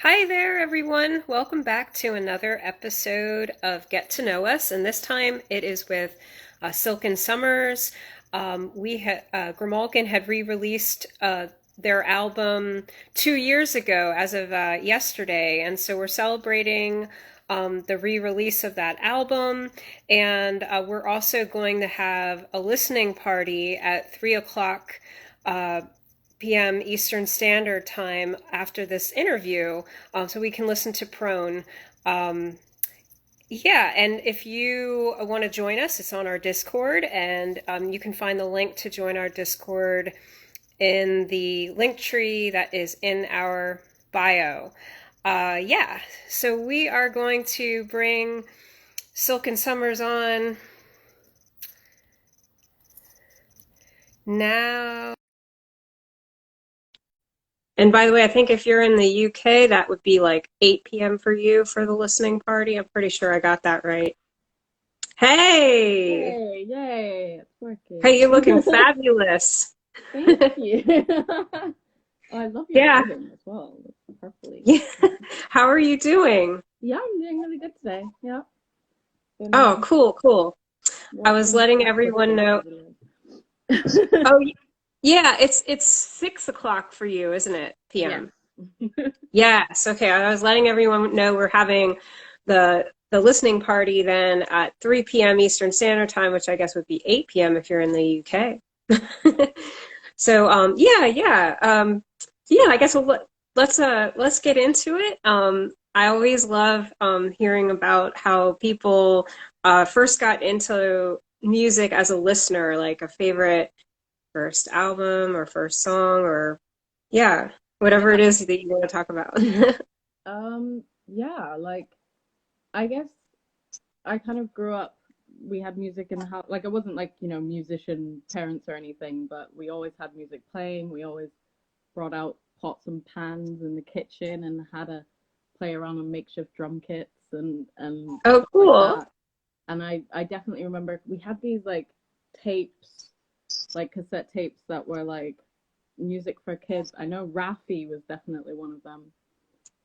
Hi there, everyone. Welcome back to another episode of Get to Know Us, and this time it is with Sylken Somers. Grimalkin had re-released their album 2 years ago, as of yesterday, and so we're celebrating the re-release of that album, and we're also going to have a listening party at 3 o'clock. P.M. Eastern Standard Time after this interview, so we can listen to Prone. Um, yeah, and if you want to join us, it's on our Discord, and you can find the link to join our Discord in the link tree that is in our bio. Yeah, so we are going to bring Sylken Somers on now. And by the way, I think if you're in the UK, that would be like 8 p.m. for you for the listening party. I'm pretty sure I got that right. Hey! Yay, yay, it's Hey, working. you're looking fabulous. Thank you. Oh, I love your Yeah. lighting as well. It's purpley. Yeah. How are you doing? Yeah, I'm doing really good today. Yeah. Been Oh, cool, cool. I was watching letting Breakfast everyone in know. Switzerland. Oh, yeah, it's 6 o'clock for you, isn't it? Yes. PM. Yes. Okay. I was letting everyone know we're having the listening party then at 3 p.m. Eastern Standard Time, which I guess would be 8 p.m. if you're in the UK. So yeah. I guess let's get into it. I always love hearing about how people first got into music as a listener, like a favorite first album or first song or yeah, whatever Yeah. it is that you want to talk about. Yeah, like I guess I kind of grew up, we had music in the house. Like it wasn't like, musician parents or anything, but we always had music playing. We always brought out pots and pans in the kitchen and had to play around on makeshift drum kits and Oh, stuff like cool. that. And I definitely remember we had these like tapes, like cassette tapes that were like music for kids. I know Raffi was definitely one of them.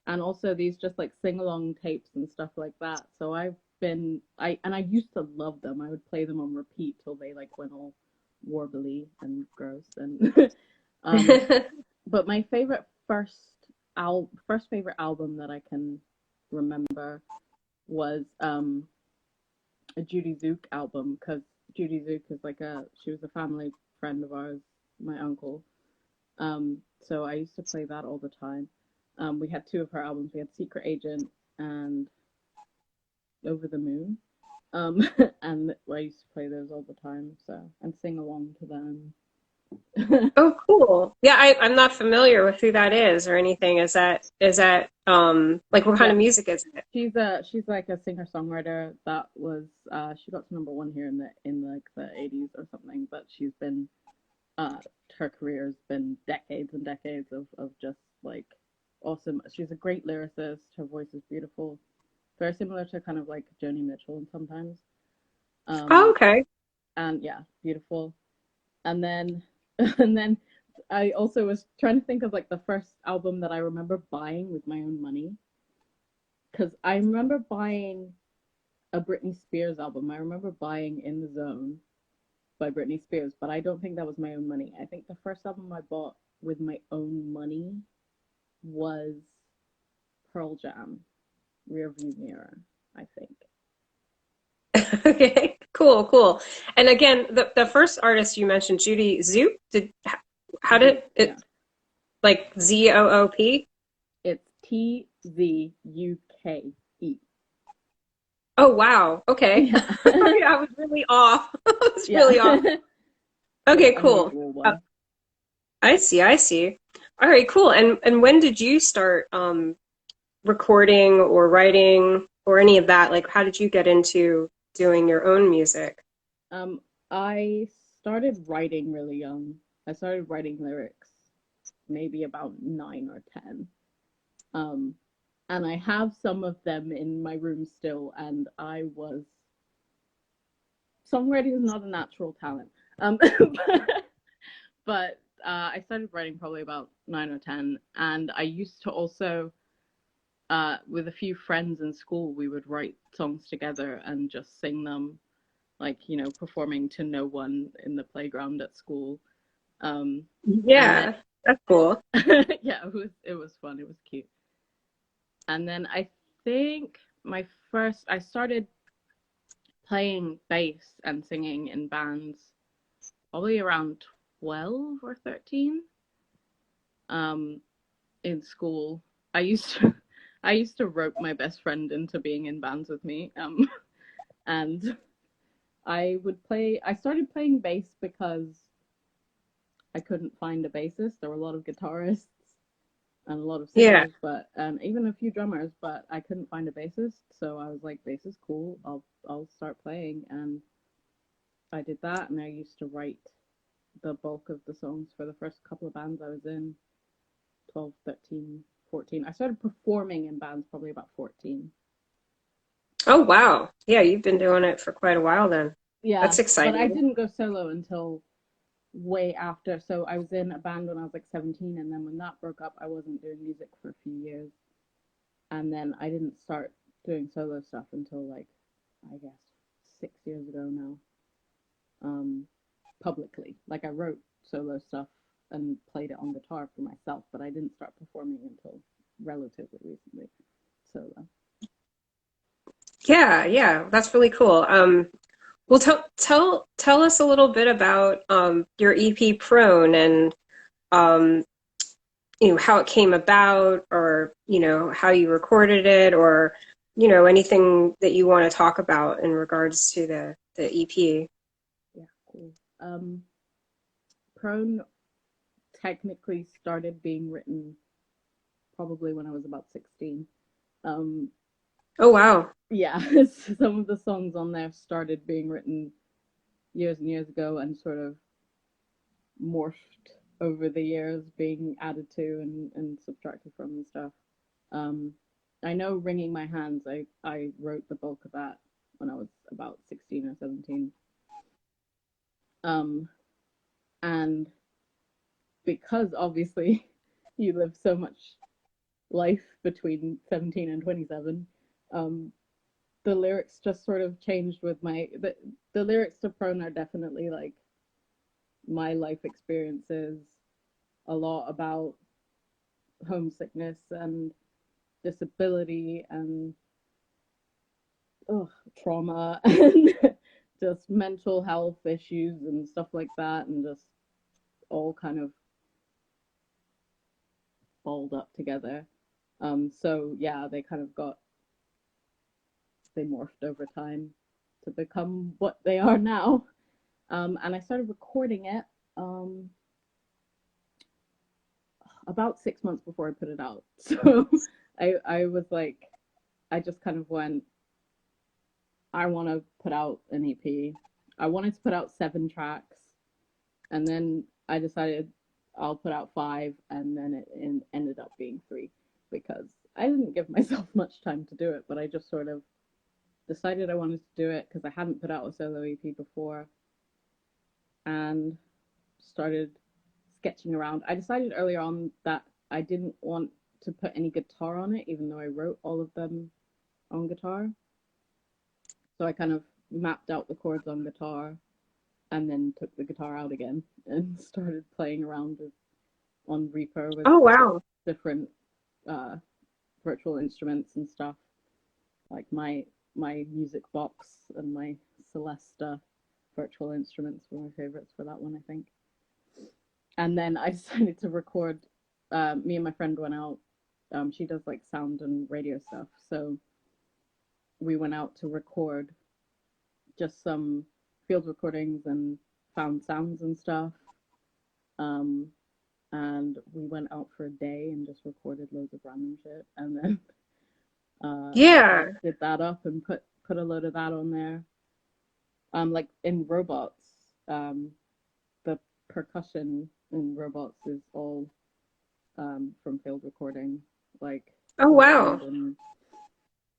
And also these just like sing along tapes and stuff like that. So I used to love them. I would play them on repeat till they like went all warbly and gross and um but my favorite first favorite album that I can remember was a Judy Zook album, because Judy Zook is like she was a family friend of ours, my uncle. So I used to play that all the time. We had two of her albums. We had Secret Agent and Over the Moon. And I used to play those all the time, so and sing along to them. Oh, cool. Yeah, I'm not familiar with who that is or anything. Is that like what kind Yeah, of music is it? she's like a singer songwriter that was she got to number one here in like the 80s or something, but she's been uh her career has been decades and decades of just like awesome. She's a great lyricist. Her voice is beautiful, very similar to kind of like Joni Mitchell sometimes. Oh, Um, okay. and yeah, beautiful. And then and then I also was trying to think of like the first album that I remember buying with my own money, because I remember buying a Britney Spears album. I remember buying In the Zone by Britney Spears, but I don't think that was my own money. I think the first album I bought with my own money was Pearl Jam, Rearview Mirror, I think. Okay. Cool, cool. And again, the first artist you mentioned, Judy Zoop, how did Zook, yeah. it like Zoop? It's Tzuke. Oh, wow. Okay. Yeah. I was really off. I was Yeah. really off. The Okay, cool. unusual one. I see, I see. All right, cool. And when did you start recording or writing or any of that? Like, how did you get into doing your own music? Um, I started writing really young. I started writing lyrics maybe about 9 or 10. Um, and I have some of them in my room still, and I was songwriting is not a natural talent. But I started writing probably about 9 or 10, and I used to also with a few friends in school, we would write songs together and just sing them, like, performing to no one in the playground at school. And then Yeah, that's cool. yeah, it was fun. It was cute. And then I think I started playing bass and singing in bands probably around 12 or 13, um, in school. I used to I used to rope my best friend into being in bands with me. And I started playing bass because I couldn't find a bassist. There were a lot of guitarists and a lot of Yeah. singers, but even a few drummers, but I couldn't find a bassist. So I was like, bass is cool. I'll start playing, and I did that. And I used to write the bulk of the songs for the first couple of bands I was in, 12, 13, 14. I started performing in bands probably about 14. Oh, wow. Yeah, you've been doing it for quite a while then. Yeah, That's but I exciting. didn't go solo until way after. So I was in a band when I was like 17, and then when that broke up, I wasn't doing music for a few years. And then I didn't start doing solo stuff until like, I guess, 6 years ago now, um, publicly. Like I wrote solo stuff and played it on guitar for myself, but I didn't start performing until relatively recently. Solo. Yeah, yeah, that's really cool. Well, tell us a little bit about your EP Prone and um, how it came about, or how you recorded it, or anything that you want to talk about in regards to the EP. Yeah, cool. Prone technically started being written probably when I was about 16. Um, Oh, wow. yeah, some of the songs on there started being written years and years ago and sort of morphed over the years, being added to and subtracted from and stuff. Um, I know Wringing My Hands, I wrote the bulk of that when I was about 16 or 17. Um, and because obviously you live so much life between 17 and 27, um, the lyrics just sort of changed with the lyrics to Prone are definitely like my life experiences, a lot about homesickness and disability and trauma and just mental health issues and stuff like that, and just all kind of balled up together. So yeah, they morphed over time to become what they are now. And I started recording it um, about 6 months before I put it out. So I was like, I just kind of went, I want to put out an EP. I wanted to put out 7 tracks, and then I decided I'll put out 5, and then it ended up being 3 because I didn't give myself much time to do it, but I just sort of decided I wanted to do it because I hadn't put out a solo EP before, and started sketching around. I decided earlier on that I didn't want to put any guitar on it, even though I wrote all of them on guitar. So I kind of mapped out the chords on guitar and then took the guitar out again and started playing around on Reaper with Oh, wow. different uh, virtual instruments and stuff. Like my music box and my Celesta virtual instruments were my favorites for that one, I think. And then I decided to record. Me and my friend went out. She does like sound and radio stuff, so we went out to record just some field recordings and found sounds and stuff. Um, and we went out for a day and just recorded loads of random shit, and then Yeah. did that up and put a load of that on there. Like in Robots, the percussion in Robots is all from field recording, like Oh, wow. random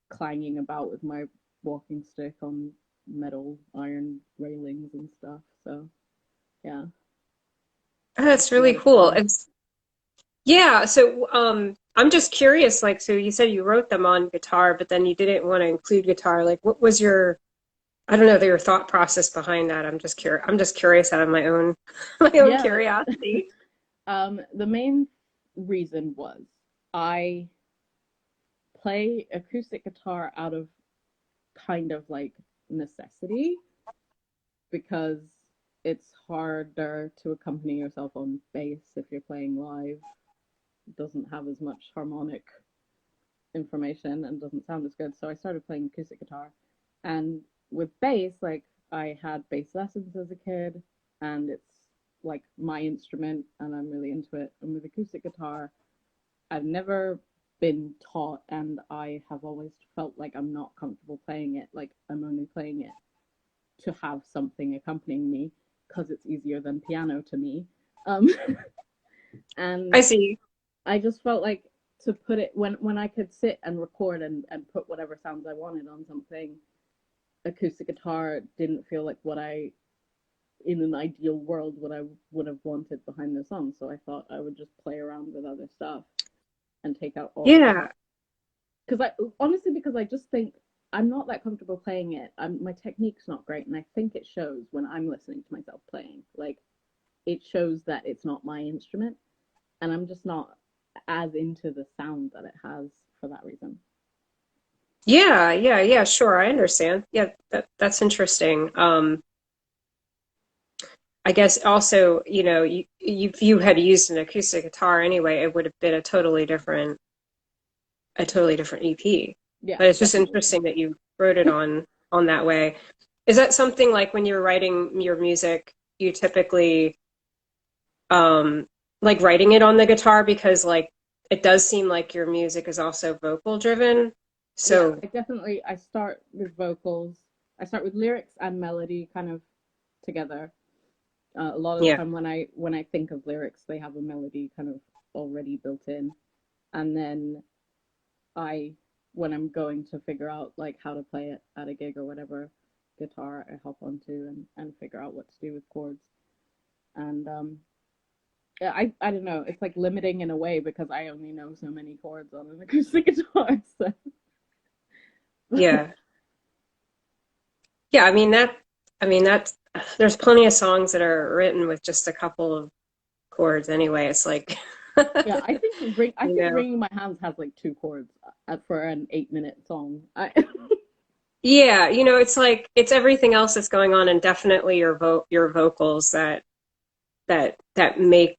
clanging about with my walking stick on metal iron railings and stuff. So yeah, Oh, that's a really lot of cool. fun. It's Yeah. So, I'm just curious, like, so you said you wrote them on guitar, but then you didn't want to include guitar. Like, what was your, I don't know, your thought process behind that? I'm just curious out of my own, my own Yeah. curiosity. The main reason was I play acoustic guitar out of kind of like necessity because it's harder to accompany yourself on bass if you're playing live. It doesn't have as much harmonic information and doesn't sound as good. So I started playing acoustic guitar. And with bass, like I had bass lessons as a kid and it's like my instrument and I'm really into it. And with acoustic guitar, I've never been taught and I have always felt like I'm not comfortable playing it. Like I'm only playing it to have something accompanying me because it's easier than piano to me. Um, I and see. I just felt like to put it when I could sit and record and put whatever sounds I wanted on something, acoustic guitar didn't feel like what I in an ideal world what I would have wanted behind the song. So I thought I would just play around with other stuff and take out all the Yeah. because I honestly because I just think I'm not that comfortable playing it. My technique's not great, and I think it shows when I'm listening to myself playing. Like it shows that it's not my instrument, and I'm just not as into the sound that it has for that reason. Yeah, sure. I understand. Yeah, that's interesting. I guess also, if you had used an acoustic guitar anyway, it would have been a totally different EP. Yeah, But it's just definitely. interesting that you wrote it on that way. Is that something like when you're writing your music, you typically like writing it on the guitar because like it does seem like your music is also vocal driven. Yeah, So I start with vocals. I start with lyrics and melody kind of together. A lot of the yeah. time when I think of lyrics, they have a melody kind of already built in, and then I when I'm going to figure out like how to play it at a gig or whatever, guitar I hop onto and figure out what to do with chords. And yeah, I don't know. It's like limiting in a way because I only know so many chords on an acoustic guitar. So Yeah. Yeah, I mean that there's plenty of songs that are written with just a couple of chords anyway. It's like yeah, I you think know. Ringing My Hands has like two chords for an 8 minute song. Yeah, it's like it's everything else that's going on and definitely your vocals that that make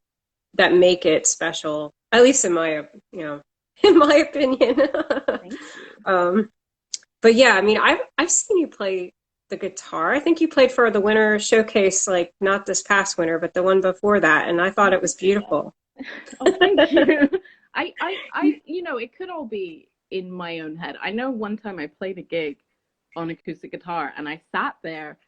it special. At least in my in my opinion. Thank you. Um but yeah, I mean I've seen you play the guitar. I think you played for the winter showcase like not this past winter, but the one before that, and I thought Oh, it was beautiful. oh, thank you. You know, it could all be in my own head. I know one time I played a gig on acoustic guitar and I sat there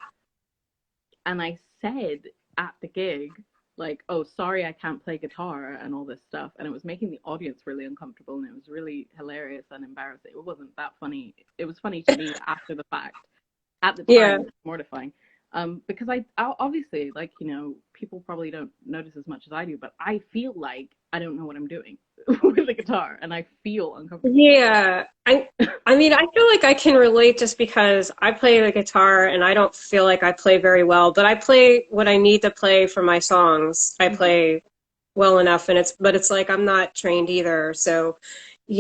and I said at the gig, like, oh, sorry, I can't play guitar and all this stuff. And it was making the audience really uncomfortable and it was really hilarious and embarrassing. It wasn't that funny. It was funny to me after the fact. At the Yeah. time, it was mortifying. Because obviously, like, you know, people probably don't notice as much as I do, but I feel like I don't know what I'm doing with the guitar and I feel uncomfortable. Yeah, I mean, I feel like I can relate just because I play the guitar and I don't feel like I play very well, but I play what I need to play for my songs. I Mhm. play well enough and it's like I'm not trained either. So, I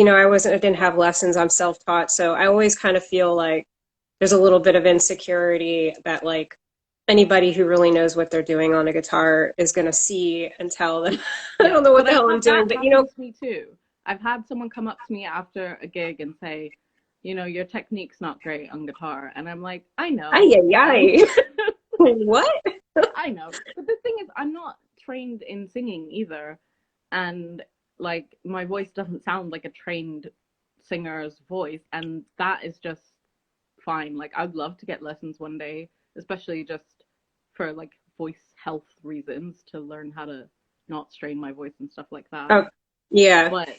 didn't have lessons. I'm self-taught. So I always kind of feel like there's a little bit of insecurity that like anybody who really knows what they're doing on a guitar is going to see and tell that I Yeah, don't know what but the I've hell I'm had that doing. But happen to me too. I've had someone come up to me after a gig and say, you know, your technique's not great on guitar. And I'm like, I ay, know. ay, ay. What? I know. But the thing is, I'm not trained in singing either. And like, my voice doesn't sound like a trained singer's voice. And that is just fine. Like, I'd love to get lessons one day, especially just for like voice health reasons to learn how to not strain my voice and stuff like that. Oh, yeah. But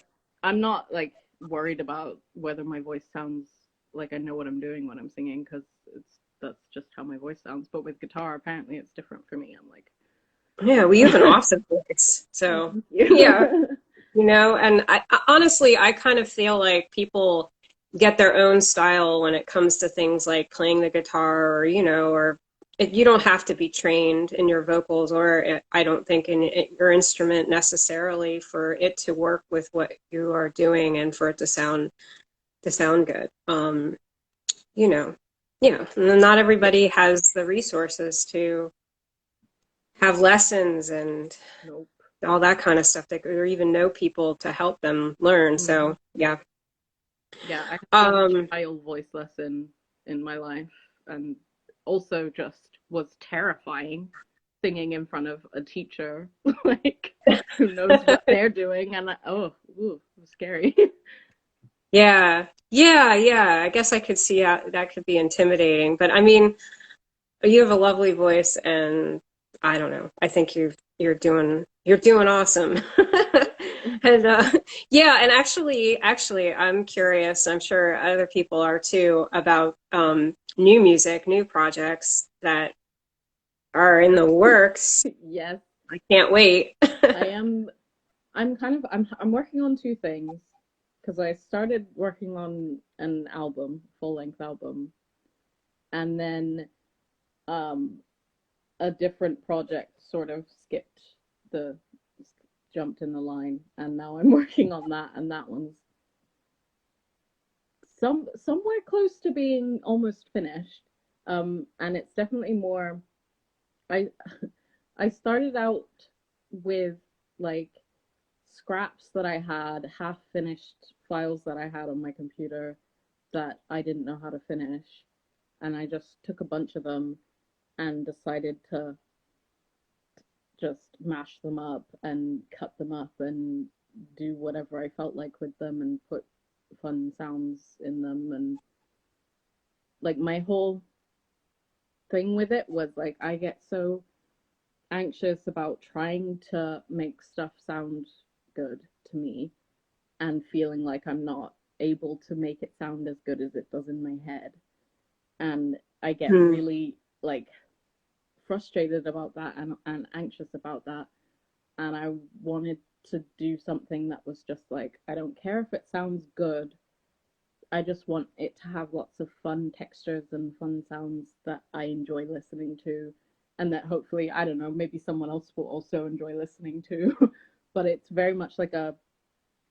I'm not like worried about whether my voice sounds like I know what I'm doing when I'm singing because it's that's just how my voice sounds. But with guitar, apparently it's different for me. I'm like, Yeah, well, you have an awesome voice. So, thank yeah. you. And honestly, I kind of feel like people get their own style when it comes to things like playing the guitar, or you don't have to be trained in your vocals, or I don't think in your instrument necessarily for it to work with what you are doing and for it to sound good. You know, not everybody has the resources to have lessons and Nope. all that kind of stuff or even know people to help them learn. Hmm. So yeah. Yeah, I had one Um, child voice lesson in my life, and also just was terrifying singing in front of a teacher, like who knows what they're doing, and ooh, it was scary. yeah, yeah. I guess I could see how that could be intimidating, but I mean, you have a lovely voice, and I don't know. I think you're doing awesome. And yeah, and actually, I'm curious. I'm sure other people are too about new music, new projects that are in the works. Yes, I can't wait. I am. I'm working on two things because I started working on an album, full length album, and then um a different project sort of the jumped in the line, and now I'm working on that, and that one's somewhere close to being almost finished. And it's definitely more. I I started out with like scraps that I had, half finished files that I had on my computer that I didn't know how to finish, and I just took a bunch of them and decided to just mash them up and cut them up and do whatever I felt like with them and put fun sounds in them. And like my whole thing with it was like I get so anxious about trying to make stuff sound good to me and feeling like I'm not able to make it sound as good as it does in my head. And I get Hmm. really like frustrated about that and anxious about that. And I wanted to do something that was just like, I don't care if it sounds good. I just want it to have lots of fun textures and fun sounds that I enjoy listening to, and that hopefully, I don't know, maybe someone else will also enjoy listening to. But it's very much like a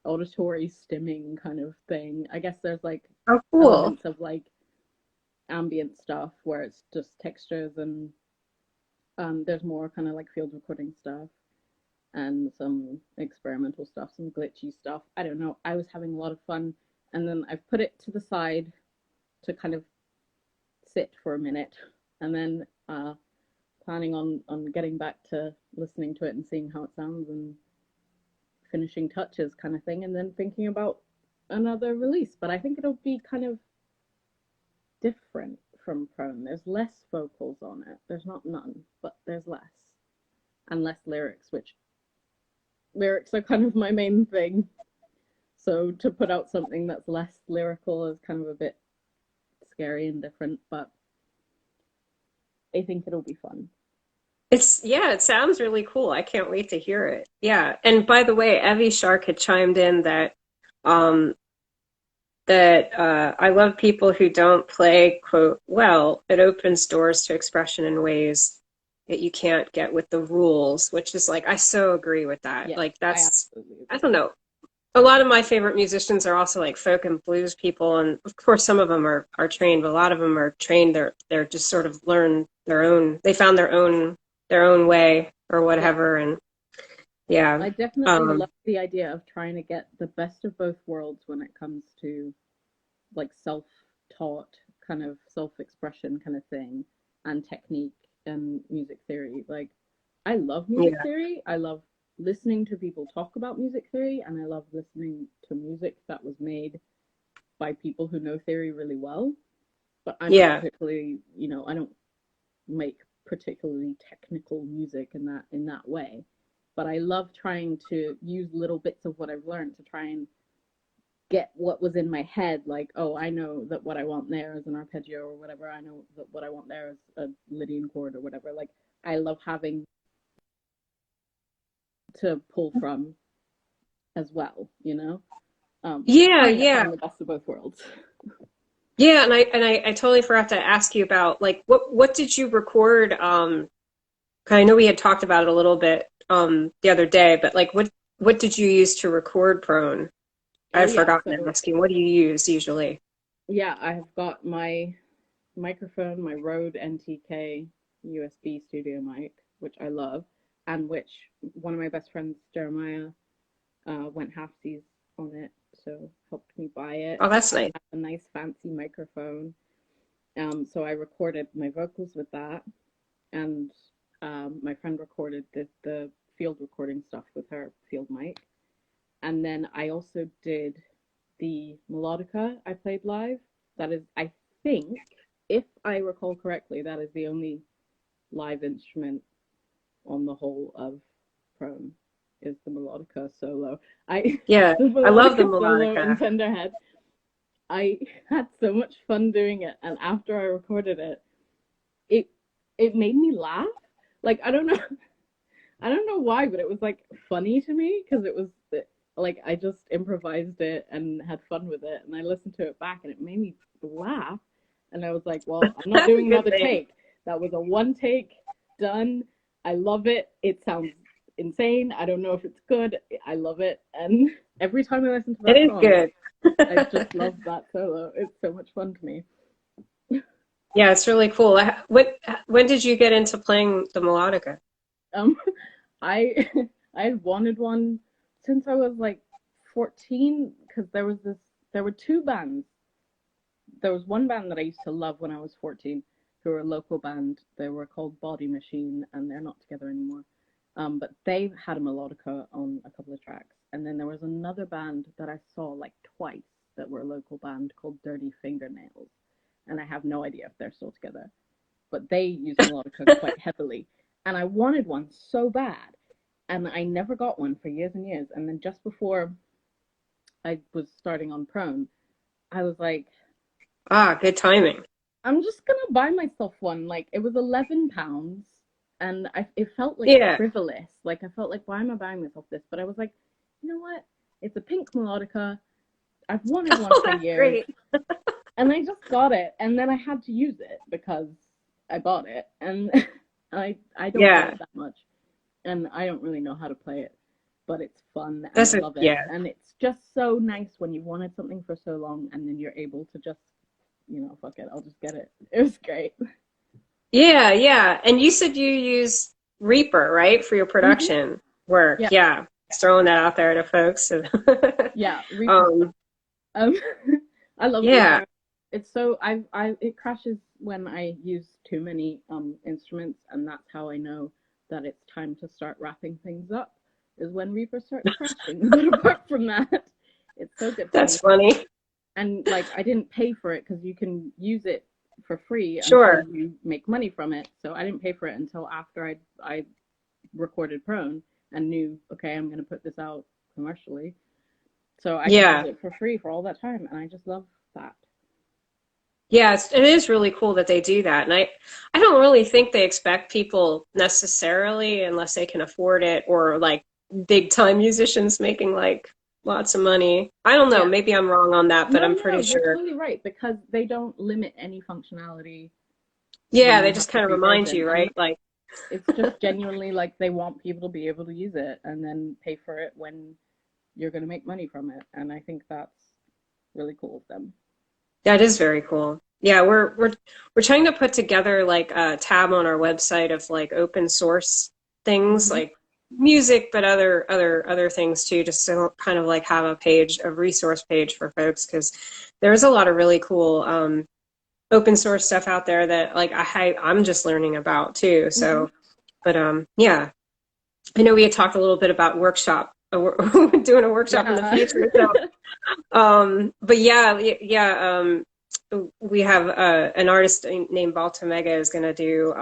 auditory stimming kind of thing. I guess there's like Oh, cool. elements of like ambient stuff where it's just textures, and there's more kind of like field recording stuff and some experimental stuff, some glitchy stuff. I don't know. I was having a lot of fun, and then I've put it to the side to kind of sit for a minute, and then planning on getting back to listening to it and seeing how it sounds and finishing touches kind of thing, and then thinking about another release. But I think it'll be kind of different from Prone. There's less vocals on it. There's not none, but there's less. And less lyrics, which lyrics are kind of my main thing. So to put out something that's less lyrical is kind of a bit scary and different, but I think it'll be fun. It sounds really cool. I can't wait to hear it. Yeah. And by the way, Evie Shark had chimed in um that I love people who don't play, quote, well, it opens doors to expression in ways that you can't get with the rules, which is like I so agree with that. Yes, Like I that's absolutely I agree. don't know. A lot of my favorite musicians are also like folk and blues people, and of course some of them are trained, but a lot of them are trained. They're just sort of learn their own. They found their own way or Yeah, whatever, and yeah. I definitely Um, love the idea of trying to get the best of both worlds when it comes to like self-taught kind of self-expression kind of thing and technique and music theory. Like I love music yeah, theory. I love listening to people talk about music theory, and I love listening to music that was made by people who know theory really well. But I'm not yeah, particularly, I don't make particularly technical music in that way. But I love trying to use little bits of what I've learned to try and get what was in my head, like, oh, I know that what I want there is an arpeggio or whatever. I know that what I want there is a Lydian chord or whatever. Like, I love having to pull from as well, you know? Yeah, Kind of yeah. having the best of both worlds. Yeah, and I totally forgot to ask you about like what did you record? 'Cause I know we had talked about it a little bit the other day, but like what did you use to record prone? Oh I've yeah, forgotten so asking. What do you use usually? yeah, I have got my microphone, my Rode NTK USB studio mic, which I love, and which one of my best friends, Jeremiah, went halfsies on it, so helped me buy it. Oh, that's I nice. have a nice fancy microphone. So I recorded my vocals with that, and my friend recorded the field recording stuff with her field mic. And then I also did the melodica I played live. That is, I think, if I recall correctly, that is the only live instrument on the whole of Prone is the melodica solo. I Yeah, the I love the melodica solo in melodica. Tenderhead. I had so much fun doing it, and after I recorded it, it it made me laugh. Like I don't know why, but it was like funny to me because it was like I just improvised it and had fun with it, and I listened to it back and it made me laugh. And I was like, well, I'm not That's a doing good another thing. take. That was a one take, done. I love it. It sounds insane. I don't know if it's good. I love it. And every time I listen to It that is song, good. I just love that solo. It's so much fun to me. Yeah, it's really cool. When did you get into playing the melodica? Um, I I had wanted one since I was like 14 because there were two bands. There was one band that I used to love when I was 14 who were a local band. They were called Body Machine and they're not together anymore. But they had a melodica on a couple of tracks. And then there was another band that I saw like twice that were a local band called Dirty Fingernails. And I have no idea if they're still together. But they use melodica quite heavily. And I wanted one so bad. And I never got one for years and years. And then just before I was starting on Prone, I was like, Ah, good timing. I'm just gonna buy myself one. Like it was £11, and it felt like Yeah. frivolous. Like I felt like, why am I buying myself this? But I was like, you know what? It's a pink melodica. I've wanted one Oh, for that's years, great. and I just got it. And then I had to use it because I bought it, and I don't play Yeah. it that much, and I don't really know how to play it, but it's fun and I That's a love it. yeah. And it's just so nice when you wanted something for so long, and then you're able to just fuck it, I'll just get it. It was great. Yeah, yeah. And you said you use Reaper, right, for your Hmm. production work. Yeah, Yeah. Just throwing that out there to folks. yeah. Reaper. Um, Um, I love yeah. Reaper. It's so it crashes when I use too many instruments, and that's how I know that it's time to start wrapping things up. Is when Reaper starts crashing. But apart from that, it's so good for That's me. funny. And like I didn't pay for it because you can use it for free until Sure. you make money from it. So I didn't pay for it until after I recorded Prone and knew, okay, I'm gonna put this out commercially. So I could use Yeah. it for free for all that time, and I just love that. Yeah, it is really cool that they do that. And I don't really think they expect people necessarily unless they can afford it or like big time musicians making like lots of money. I don't know. Yeah. Maybe I'm wrong on that, but No, I'm no, no, pretty you're sure. totally right because they don't limit any functionality Yeah, when they you just have the kind of free remind version. you, And right? Like, it's just genuinely like they want people to be able to use it and then pay for it when you're going to make money from it. And I think that's really cool of them. that is very cool. Yeah, we're trying to put together like a tab on our website of like open source things Hmm. like music, but other things too, just to kind of like have a page, a resource page for folks because there's a lot of really cool open source stuff out there that like I'm just learning about too. Hmm. So, but yeah, I know we had talked a little bit about workshop, doing a workshop in the Yeah. future. So, but yeah, yeah, we have an artist named Baltamega is going to do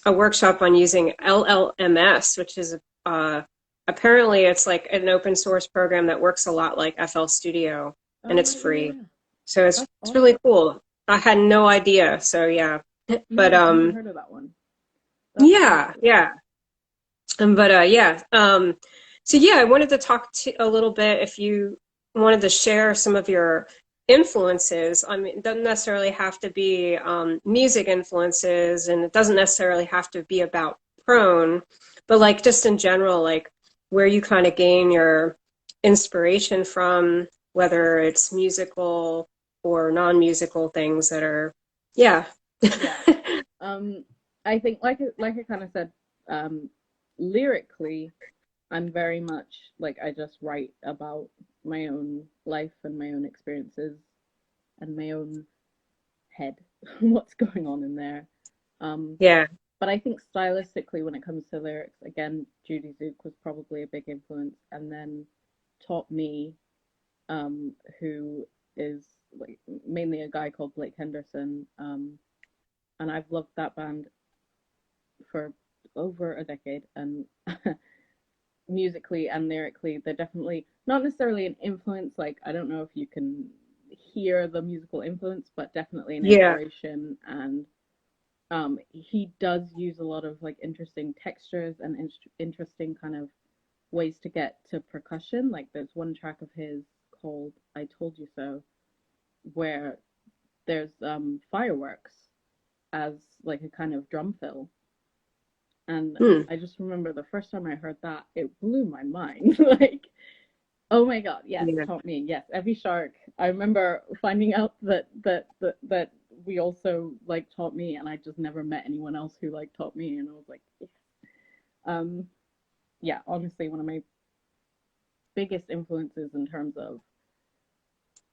a workshop on using LLMS, which is apparently it's like an open source program that works a lot like FL Studio, and Oh, it's right, yeah, free. yeah. So That's it's really awesome. cool. I had no idea. So yeah, No, but I've never heard of that one. That's so yeah, cool. yeah. But yeah. So yeah, I wanted to talk to a little bit if you wanted to share some of your influences. I mean, it doesn't necessarily have to be music influences, and it doesn't necessarily have to be about prone, but like just in general, like where you kind of gain your inspiration from, whether it's musical or non-musical things that are, yeah. Yeah. I think like I kind of said, lyrically, I'm very much like I just write about my own life and my own experiences and my own head, what's going on in there. Um, Yeah. but I think stylistically, when it comes to lyrics, again, Judy Zook was probably a big influence, and then TaughtMe, who is like mainly a guy called Blake Henderson, and I've loved that band for over a decade, and musically and lyrically, they're definitely not necessarily an influence. Like, I don't know if you can hear the musical influence, but definitely an Yeah. inspiration. And he does use a lot of like interesting textures and interesting kind of ways to get to percussion. Like, there's one track of his called "I Told You So," where there's fireworks as like a kind of drum fill. And Hmm. I just remember the first time I heard that, it blew my mind. Like, oh my God, yes, Yeah. TaughtMe, yes, Evie Shark. I remember finding out that we also like TaughtMe, and I just never met anyone else who liked TaughtMe, and I was like, yes. Um, yeah, honestly, one of my biggest influences in terms of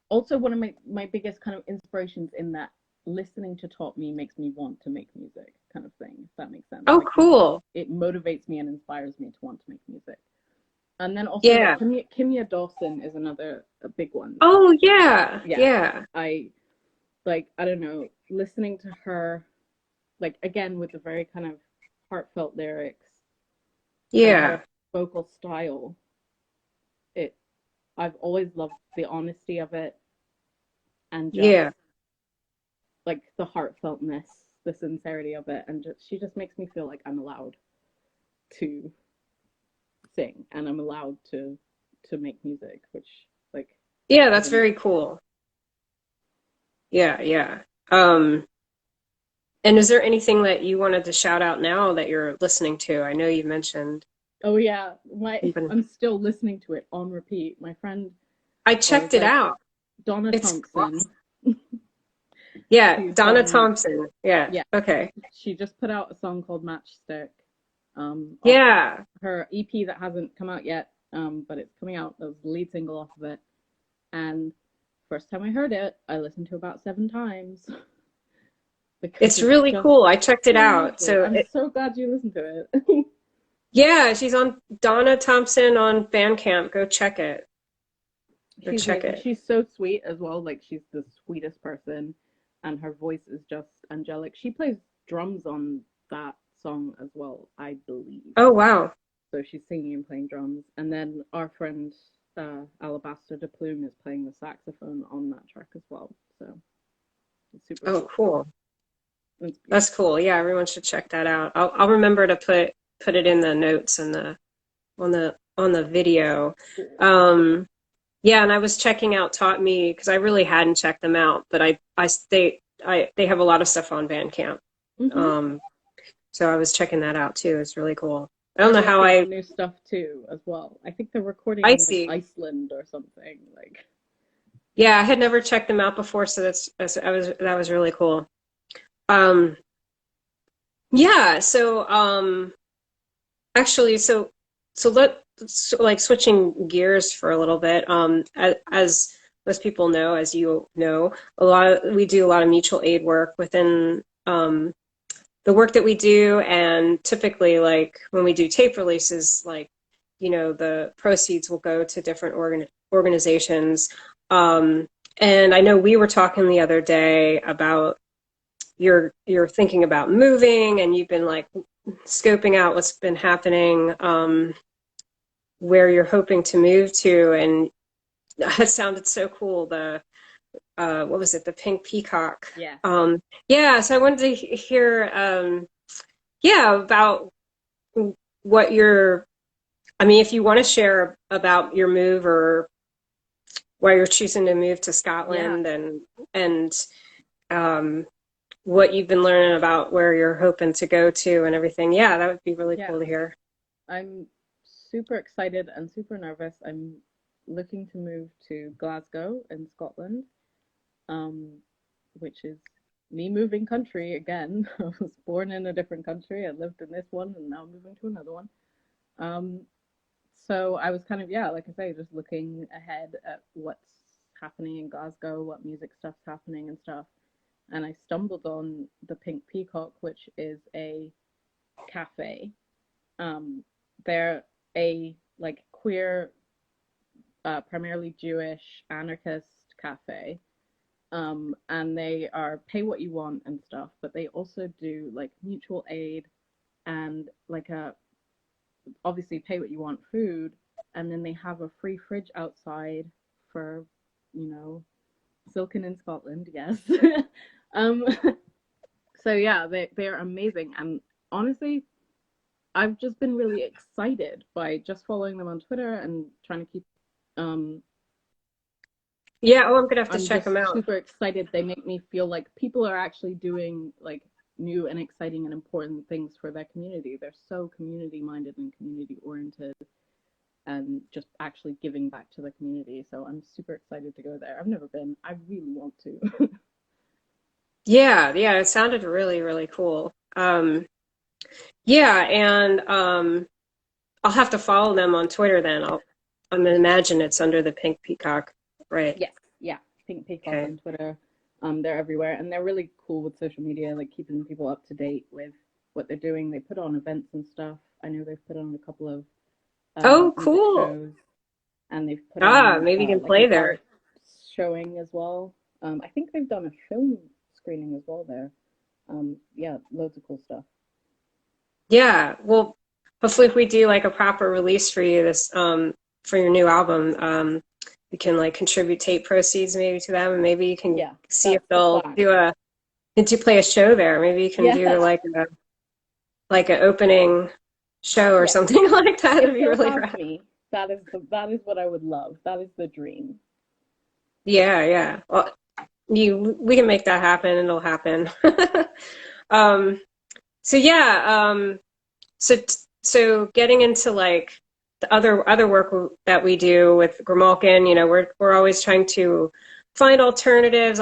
also one of my biggest kind of inspirations in that listening to TaughtMe makes me want to make music kind of thing, if that makes sense. Oh, Like cool. it motivates me and inspires me to want to make music. And then also Yeah. Kimya Dawson is another a big one. Oh, yeah. Yeah. Yeah. I like I don't know, listening to her like again with the very kind of heartfelt lyrics and her Yeah. vocal style, it I've always loved the honesty of it and just Yeah. like the heartfeltness, the sincerity of it, and just she just makes me feel like I'm allowed to sing and I'm allowed to make music, which like Yeah, I that's don't know. very cool. Yeah, yeah. Um, and is there anything that you wanted to shout out now that you're listening to? I know you mentioned Oh yeah, my something. I'm still listening to it on repeat. My friend I or checked it the out. Donna It's Thompson, awesome. Yeah, she's Donna Thompson. Yeah. yeah, Okay. she just put out a song called Matchstick, off Yeah. her EP that hasn't come out yet, but it's coming out. That was the lead single off of it, and first time I heard it, I listened to about 7 times because It's it's really just cool. I checked it so out. lovely. So I'm it, so glad you listened to it. yeah, she's on Donna Thompson on Bandcamp. Go check it. Go She's check amazing. it. She's so sweet as well. Like she's the sweetest person, and her voice is just angelic. She plays drums on that song as well, I believe. Oh, wow. So she's singing and playing drums, and then our friend Alabaster de Plume is playing the saxophone on that track as well. So it's super Oh, cool. cool. It's That's beautiful. cool. Yeah, everyone should check that out. I'll remember to put it in the notes and the on the video. Um, yeah, and I was checking out Taught Me because I really hadn't checked them out, but they have a lot of stuff on Bandcamp. Mm-hmm. Um, so I was checking that out too. It's really cool. I don't They're know how working on new stuff too, as well. I think they're recording I in like see. Iceland or something. Like, Yeah, I had never checked them out before, so that was really cool. Um, yeah, so actually, like switching gears for a little bit. As most people know, as you know, we do a lot of mutual aid work within the work that we do, and typically, like when we do tape releases, like the proceeds will go to different organizations. And I know we were talking the other day about you're thinking about moving, and you've been like scoping out what's been happening, where you're hoping to move to, and it sounded so cool. The what was it? The Pink Peacock. yeah. Yeah. So I wanted to hear, yeah, about what you're I mean, if you want to share about your move or why you're choosing to move to Yeah, Scotland and um, what you've been learning about where you're hoping to go to and everything. Yeah, that would be really yeah. cool to hear. I'm super excited and super nervous. I'm looking to move to Glasgow in Scotland, um, which is me moving country again. I was born in a different country. I lived in this one and now I'm moving to another one. Um, so I was kind of, yeah, like I say, just looking ahead at what's happening in Glasgow, what music stuff's happening and stuff. And I stumbled on the Pink Peacock, which is a cafe. Um, they're a like queer, primarily Jewish anarchist cafe. And they are pay what you want and stuff, but they also do like mutual aid and like a obviously pay what you want food, and then they have a free fridge outside for, you know, Silken in Scotland, yes. um, so yeah, they're amazing, and honestly, I've just been really excited by just following them on Twitter and trying to keep. Um, Yeah, oh, I'm gonna have to I'm check them just out. super excited. They make me feel like people are actually doing like new and exciting and important things for their community. They're so community minded and community oriented and just actually giving back to the community. So I'm super excited to go there. I've never been. I really want to. Yeah, yeah, it sounded really, really cool. Yeah, and I'll have to follow them on Twitter then. I'm gonna imagine it's under the Pink Peacock, right? Yes, yeah. Pink Peacock Okay. on Twitter. They're everywhere and they're really cool with social media, like keeping people up to date with what they're doing. They put on events and stuff. I know they've put on a couple of Oh, music cool. shows, and they've put Ah, on maybe you can like play an there. art showing as well. I think they've done a film screening as well there. Yeah, loads of cool stuff. Yeah, well, hopefully if we do like a proper release for you this for your new album, we can like contribute tape proceeds maybe to them and maybe you can Yeah, see if that's the they'll plan. do a did you play a show there? Maybe you can do Yeah, like an opening show or yeah. something like that. That'd If be they'll really have rad. me, that is what I would love. That is the dream. Yeah, yeah. Well, we can make that happen. It'll happen. Um, so yeah, so getting into like the other work that we do with Grimalkin, you know, we're always trying to find alternative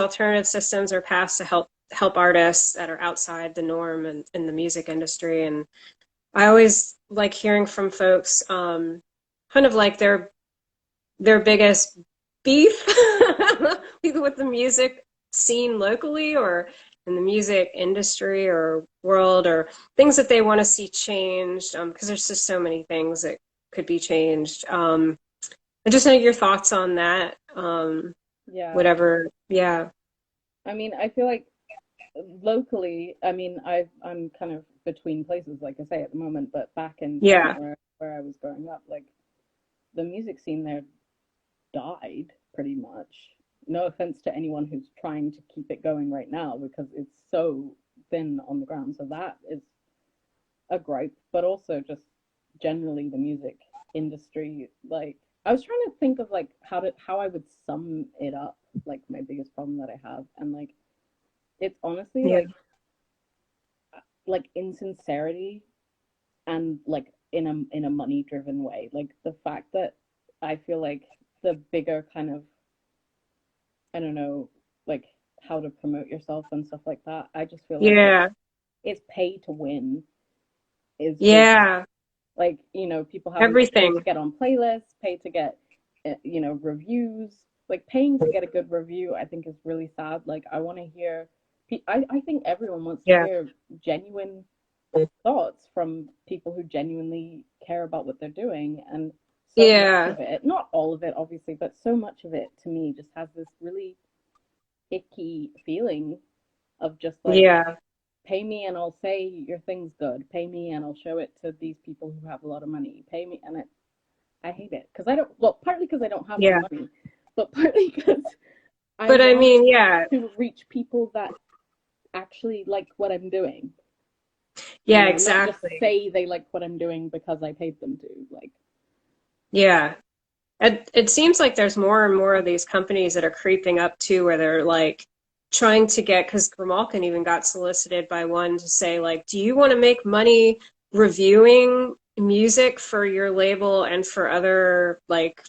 systems or paths to help artists that are outside the norm and in the music industry. And I always like hearing from folks, kind of like their biggest beef, either with the music scene locally or in the music industry or world or things that they want to see changed because there's just so many things that could be changed. I just know your thoughts on that. Yeah. Whatever. Yeah. I mean, I feel like locally, I mean, I'm kind of between places, like I say, at the moment, but back in Kent Yeah. where I was growing up, like the music scene there died pretty much. No offense to anyone who's trying to keep it going right now because it's so thin on the ground. So that is a gripe, but also just generally the music industry. Like I was trying to think of like how I would sum it up, like my biggest problem that I have, and like it's honestly Yeah. like insincerity and like in a money driven way. Like the fact that I feel like the bigger kind of I don't know like how to promote yourself and stuff like that. I just feel like Yeah. it's pay to win is Yeah. like, you know, people having to pay to Everything. get on playlists, pay to get, you know, reviews. Like paying to get a good review, I think is really sad. Like I want to hear, I think everyone wants to Yeah. hear genuine thoughts from people who genuinely care about what they're doing. And so much Yeah. of it, not all of it, obviously, but so much of it to me just has this really icky feeling of just like, Yeah. pay me and I'll say your thing's good. Pay me and I'll show it to these people who have a lot of money. Pay me and I hate it because I don't. Well, partly because I don't have any Yeah. money, but partly because I But I want mean, yeah. to reach people that actually like what I'm doing. You Yeah, know, not just exactly. say they like what I'm doing because I paid them to. Like, Yeah. It seems like there's more and more of these companies that are creeping up too, where they're like trying to get, because Grimalkin even got solicited by one to say, like, do you want to make money reviewing music for your label and for other, like,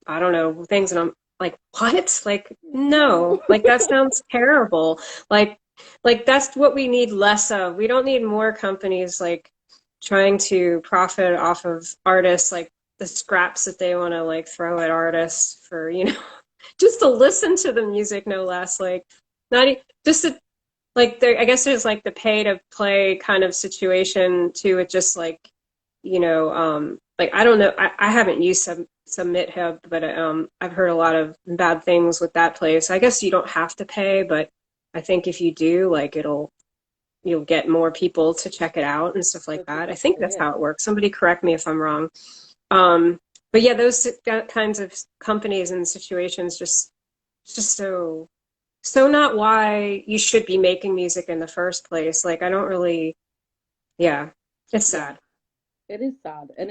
I don't know, things? And I'm like, what? Like, no, like that sounds terrible. Like, like that's what we need less of. We don't need more companies like trying to profit off of artists, like the scraps that they want to like throw at artists for, just to listen to the music, no less. Like, not just to, like, there, I guess there's like the pay to play kind of situation too. It just like, like, I don't know. I haven't used Submit Hub, but I've heard a lot of bad things with that place. I guess you don't have to pay, but I think if you do, like, you'll get more people to check it out and stuff like That's that. I think exactly that's it. how it works. Somebody correct me if I'm wrong. But yeah, those kinds of companies and situations just so not why you should be making music in the first place. Like, I don't really, yeah, it's Yeah, sad. it is sad, and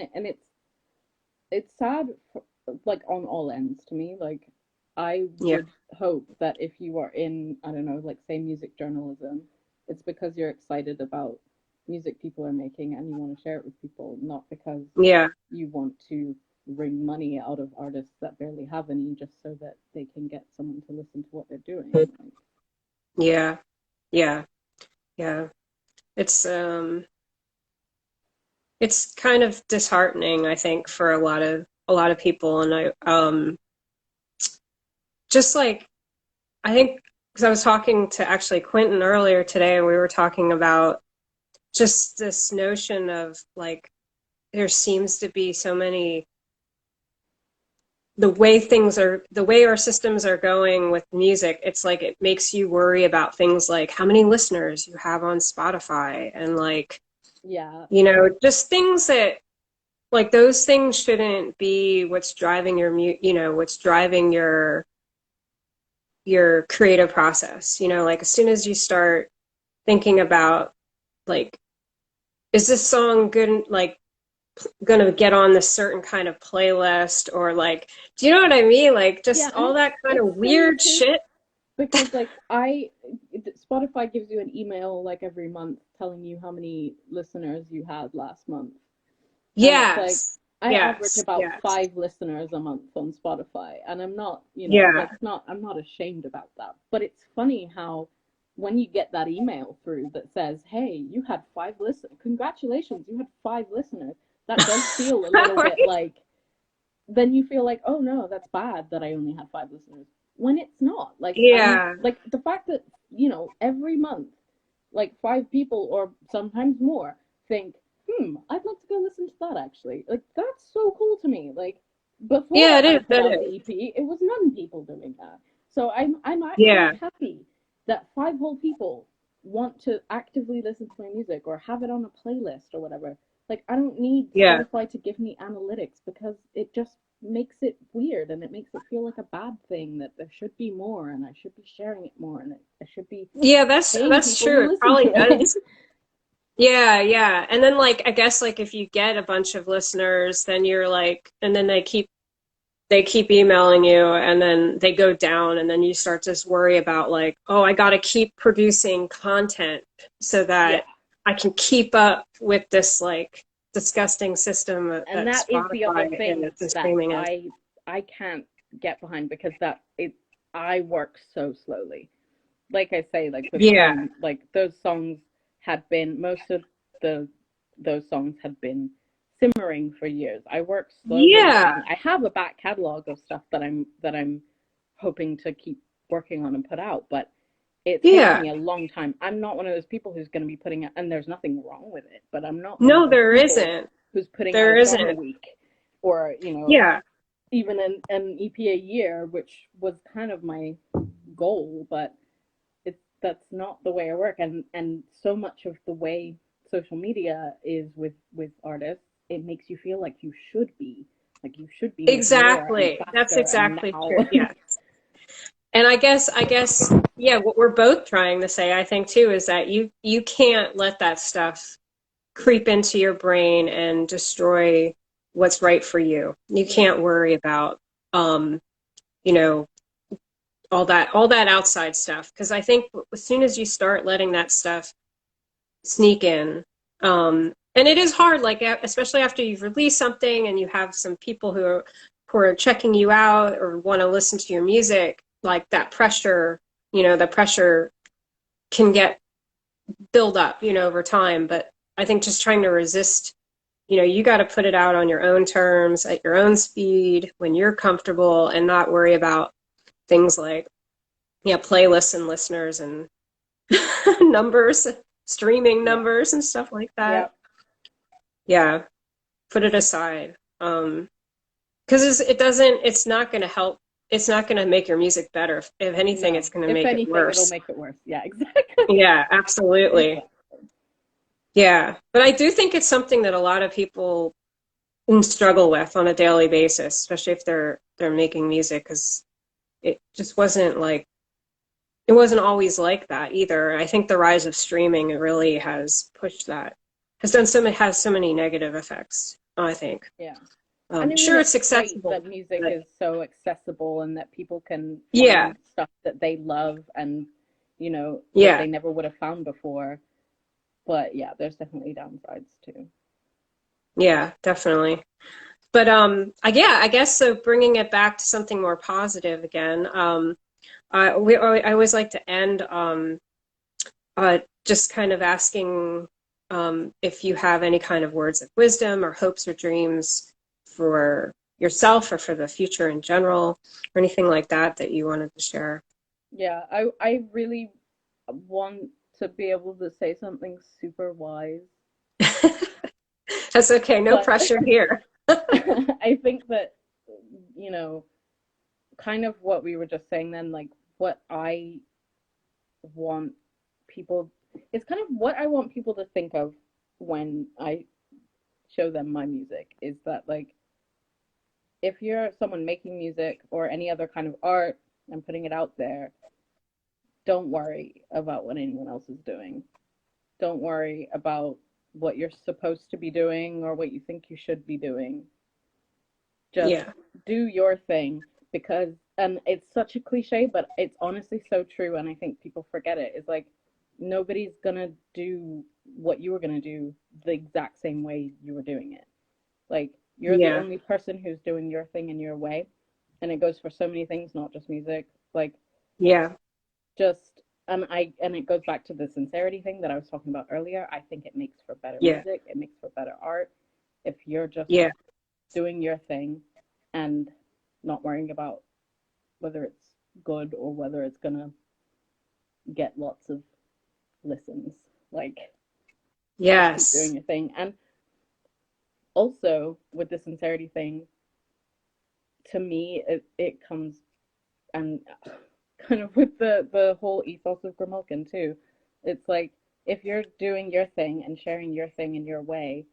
it's sad for, like on all ends to me. Like I Yeah. would hope that if you are in, I don't know, like say music journalism, it's because you're excited about music people are making and you want to share it with people, not because Yeah. you want to wring money out of artists that barely have any just so that they can get someone to listen to what they're doing. Like, Yeah. Yeah. Yeah. It's it's kind of disheartening, I think, for a lot of people. And just like, I think, because I was talking to actually Quentin earlier today, and we were talking about just this notion of like there seems to be so many, the way our systems are going with music, it's like it makes you worry about things like how many listeners you have on Spotify, and like, yeah, just things that, like, those things shouldn't be what's driving what's driving your creative process. Like, as soon as you start thinking about, like, is this song good, like, gonna get on this certain kind of playlist, or like, do you know what I mean? Like, yeah, just and all that kind it's of silly weird too shit. because like I Spotify gives you an email like every month telling you how many listeners you had last month. And it's like Yes, I average yes, about yes, 5 listeners a month on Spotify, and I'm not, yeah. like not I'm not ashamed about that. But it's funny how when you get that email through that says, "Hey, you had 5 listeners. Congratulations, you had 5 listeners." That does feel a little bit Right? like then you feel like, oh no, that's bad that I only have 5 listeners. When it's not. Like I'm Yeah, like the fact that, every month, like 5 people or sometimes more think, I'd like to go listen to that actually. Like that's so cool to me. Like before yeah, it I is, put that out the is. EP, it was none people doing that. So I'm actually Yeah, happy that 5 whole people want to actively listen to my music or have it on a playlist or whatever. Like I don't need yeah. Spotify to give me analytics because it just makes it weird and it makes it feel like a bad thing that there should be more and I should be sharing it more and I should be Yeah, that's paying that's people to true. It listen probably to it. does. Yeah, yeah. And then, like, I guess, like, if you get a bunch of listeners, then you're like, and then they keep emailing you, and then they go down, and then you start to just worry about, like, oh, I got to keep producing content so Yeah. that I can keep up with this, like, disgusting system And that that is the other Spotify thing is and that streaming is. I can't get behind because that it I work so slowly. Like I say, like with Yeah, Home, like those songs had been most of the those songs had been simmering for years. I work slowly yeah, and I have a back catalog of stuff that I'm hoping to keep working on and put out, but it takes yeah. me a long time. I'm not one of those people who's going to be putting it, and there's nothing wrong with it, but I'm not one of No, those there people isn't. who's putting out There a song a isn't. week or, Yeah, even an EP a year, which was kind of my goal, but that's not the way I work. And so much of the way social media is with artists, it makes you feel like you should be making more and exactly. That's faster and exactly now. true. Yeah. And I guess, yeah, what we're both trying to say, I think too, is that you can't let that stuff creep into your brain and destroy. what's right for you. You can't worry about, you know, all that outside stuff. Because I think as soon as you start letting that stuff sneak in, and it is hard, like especially after you've released something and you have some people who are checking you out or want to listen to your music, like that pressure, the pressure can get build up, over time. But I think just trying to resist, you got to put it out on your own terms, at your own speed, when you're comfortable, and not worry about things like, yeah, playlists and listeners and numbers, streaming Yeah. numbers and stuff like that. Yep. Yeah, put it aside. Because it's not going to help. It's not going to make your music better. If anything, No. it's going to If make it anything, it'll worse. make it worse. Yeah, exactly. Yeah, absolutely. Exactly. Yeah, but I do think it's something that a lot of people struggle with on a daily basis, especially if they're making music, because it just wasn't like it wasn't always like that either. I think the rise of streaming really has pushed that, has so many negative effects, I think. Yeah. And I mean, Sure, it's it's great accessible, that music but is so accessible and that people can yeah, find stuff that they love and, that yeah, they never would have found before. But yeah, there's definitely downsides too. yeah, definitely. But I guess so. Bringing it back to something more positive again. I always like to end just kind of asking if you have any kind of words of wisdom or hopes or dreams for yourself or for the future in general, or anything like that you wanted to share. Yeah, I really want to be able to say something super wise, That's okay. No but pressure here. I think that, you know, kind of what we were just saying then, like what I want people, it's kind of what I want people to think of when I show them my music is that, like, if you're someone making music or any other kind of art and putting it out there, don't worry about what anyone else is doing. Don't worry about what you're supposed to be doing or what you think you should be doing. Just Yeah. do your thing because, and it's such a cliche, but it's honestly so true. And I think people forget it. It's like nobody's gonna do what you were gonna do the exact same way you were doing it. Like you're the Yeah. only person who's doing your thing in your way. And it goes for so many things, not just music. Like Yeah. just and it goes back to the sincerity thing that I was talking about earlier. I think it makes for better Yeah. music, it makes for better art if you're just Yeah. doing your thing and not worrying about whether it's good or whether it's gonna get lots of listens. Like just keep doing Yes. your thing. And also with the sincerity thing, to me it comes and kind of with the whole ethos of Grimalkin too. It's like if you're doing your thing and sharing your thing in your way,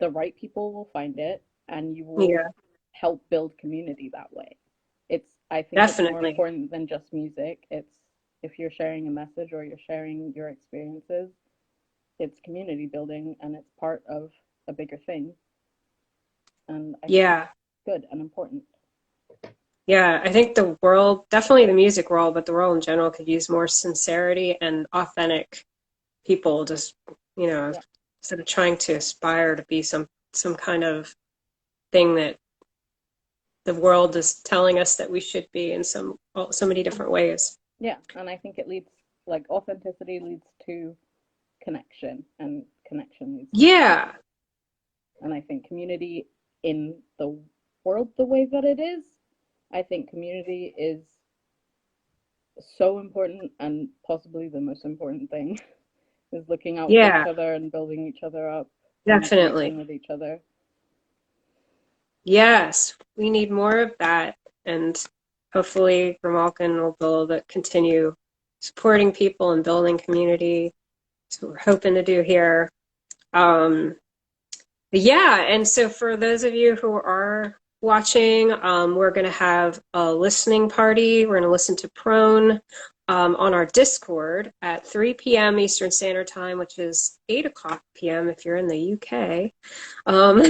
the right people will find it and you will Yeah. help build community that way. I think it's more Definitely. important than just music. It's if you're sharing a message or you're sharing your experiences, it's community building and it's part of a bigger thing. And I think it's Yeah. good and important. Yeah, I think the world, definitely the music world, but the world in general could use more sincerity and authentic people just, Yeah. instead of trying to aspire to be some kind of thing that the world is telling us that we should be in so many different ways. Yeah. And I think it leads like authenticity leads to connection and connection leads to Yeah. community. And I think community in the world the way that it is, I think community is so important and possibly the most important thing is looking out for each Yeah, other and building each other up and definitely. connecting with each other. Yes, we need more of that. And hopefully Grimalkin will continue supporting people and building community. So we're hoping to do here. Um, yeah, and so for those of you who are watching, we're going to have a listening party. We're going to listen to Prone on our Discord at 3 p.m. Eastern Standard Time, which is 8 o'clock p.m. if you're in the UK. Um,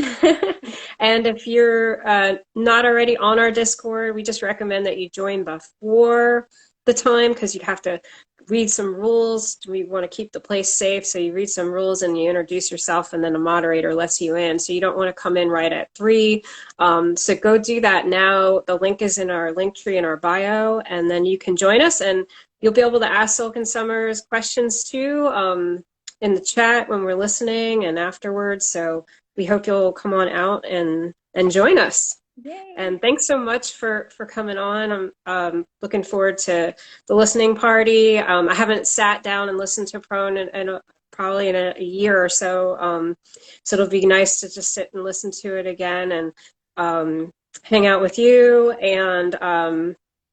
and if you're not already on our Discord, we just recommend that you join before the time because you'd have to read some rules. We want to keep the place safe, so you read some rules and you introduce yourself, and then a moderator lets you in. So you don't want to come in right at 3. So go do that now. The link is in our link tree in our bio, and then you can join us, and you'll be able to ask Sylken Somers questions too in the chat when we're listening and afterwards. So we hope you'll come on out and join us. Yay. And thanks so much for coming on. I'm looking forward to the listening party. I haven't sat down and listened to Prone in probably in a year or so. So it'll be nice to just sit and listen to it again and hang out with you. And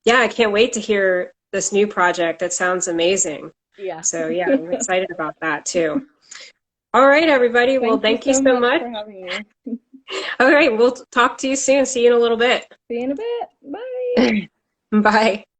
yeah, I can't wait to hear this new project. That sounds amazing. Yeah. So yeah, I'm excited about that too. All right, everybody. Well, thank you so much for having me. All right, we'll talk to you soon. See you in a little bit. See you in a bit. Bye. Bye.